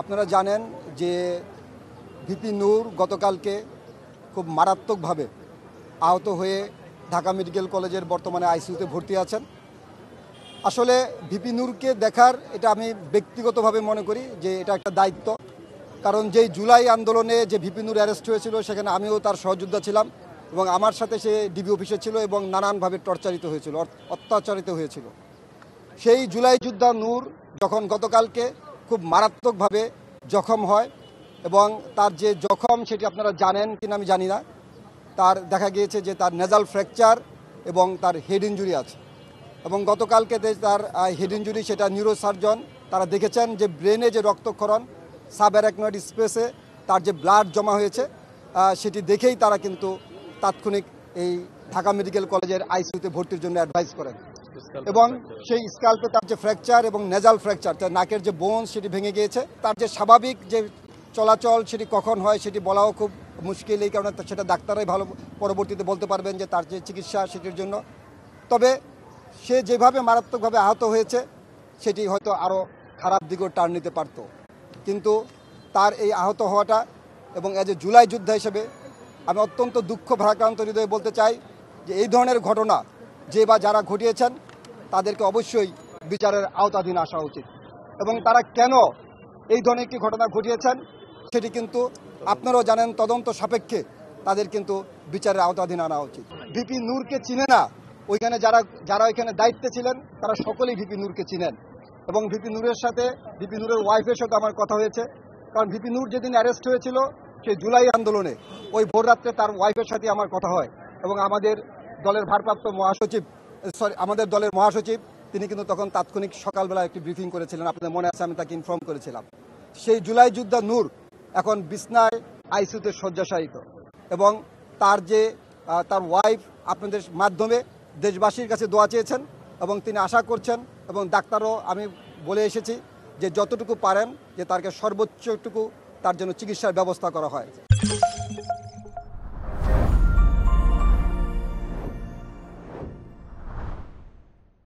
আপনারা জানেন যে ভিপি নূর গতকালকে খুব মারাত্মকভাবে আহত হয়ে ঢাকা মেডিকেল কলেজের বর্তমানে আইসিইউতে ভর্তি আছেন। আসলে ভিপি নূরকে দেখার এটা আমি ব্যক্তিগতভাবে মনে করি যে এটা একটা দায়িত্ব, কারণ যেই জুলাই আন্দোলনে যে ভিপি নূর অ্যারেস্ট হয়েছিল সেখানে আমিও তার সহযোদ্ধা ছিলাম এবং আমার সাথে সে ডিবি অফিসে ছিল এবং নানানভাবে টর্চারিত হয়েছিল, অত্যাচারিত হয়েছিল। সেই জুলাই যোদ্ধা নূর যখন গতকালকে খুব মারাত্মকভাবে জখম হয় এবং তার যে জখম সেটি আপনারা জানেন কিনা আমি জানি না, তার দেখা গিয়েছে যে তার নেজাল ফ্র্যাকচার এবং তার হেড ইঞ্জুরি আছে এবং গতকালকে তার হেড ইঞ্জুরি সেটা নিউরোসার্জন তারা দেখেছেন যে ব্রেনে যে রক্তক্ষরণ সাবঅ্যারাকনয়েড স্পেসে তার যে ব্লাড জমা হয়েছে সেটি দেখেই তারা কিন্তু তাৎক্ষণিক এই ঢাকা মেডিকেল কলেজের আইসিইউতে ভর্তির জন্য অ্যাডভাইস করেন এবং সেই স্কাল্পে তার যে ফ্র্যাকচার এবং নেজাল ফ্র্যাকচার, তার নাকের যে বোন সেটি ভেঙে গিয়েছে। তার যে স্বাভাবিক যে চলাচল সেটি কখন হয় সেটি বলাও খুব মুশকিল, এই কারণে সেটা ডাক্তাররাই ভালো পরবর্তীতে বলতে পারবেন যে তার যে চিকিৎসা সেটির জন্য। তবে সে যেভাবে মারাত্মকভাবে আহত হয়েছে সেটি হয়তো আরও খারাপ দিকেও টার্ন নিতে পারত, কিন্তু তার এই আহত হওয়াটা এবং এজ এ জুলাই যোদ্ধা হিসেবে আমি অত্যন্ত দুঃখ ভারাক্রান্ত হৃদয়ে বলতে চাই যে এই ধরনের ঘটনা যে বা যারা ঘটিয়েছেন তাদেরকে অবশ্যই বিচারের আওতাধীন আসা উচিত এবং তারা কেন এই ধরনের একটি ঘটনা ঘটিয়েছেন সেটি কিন্তু আপনারাও জানেন, তদন্ত সাপেক্ষে তাদের কিন্তু বিচারের আওতাধীন আনা উচিত। ভিপি নূরকে চিনে না ওইখানে যারা ওইখানে দায়িত্বে ছিলেন তারা সকলেই ভিপি নূরকে চিনেন এবং ভিপি নূরের সাথে ভিপি নূরের ওয়াইফের সাথে আমার কথা হয়েছে, কারণ ভিপি নূর যেদিন অ্যারেস্ট হয়েছিল সেই জুলাই আন্দোলনে ওই ভোররাত্রে তার ওয়াইফের সাথে আমার কথা হয় এবং আমাদের দলের ভারপ্রাপ্ত আমাদের দলের মহাসচিব তিনি কিন্তু তখন তাৎক্ষণিক সকালবেলা একটি ব্রিফিং করেছিলেন, আপনাদের মনে আছে আমি তাকে ইনফর্ম করেছিলাম। সেই জুলাই যোদ্ধা নূর এখন বিছনায় আইসিইউতে শয্যাশায়িত এবং তার ওয়াইফ আপনাদের মাধ্যমে দেশবাসীর কাছে দোয়া চেয়েছেন এবং তিনি আশা করছেন এবং ডাক্তারও আমি বলে এসেছি যে যতটুকু পারেন যে তাকে সর্বোচ্চটুকু তার জন্য চিকিৎসার ব্যবস্থা করা হয়।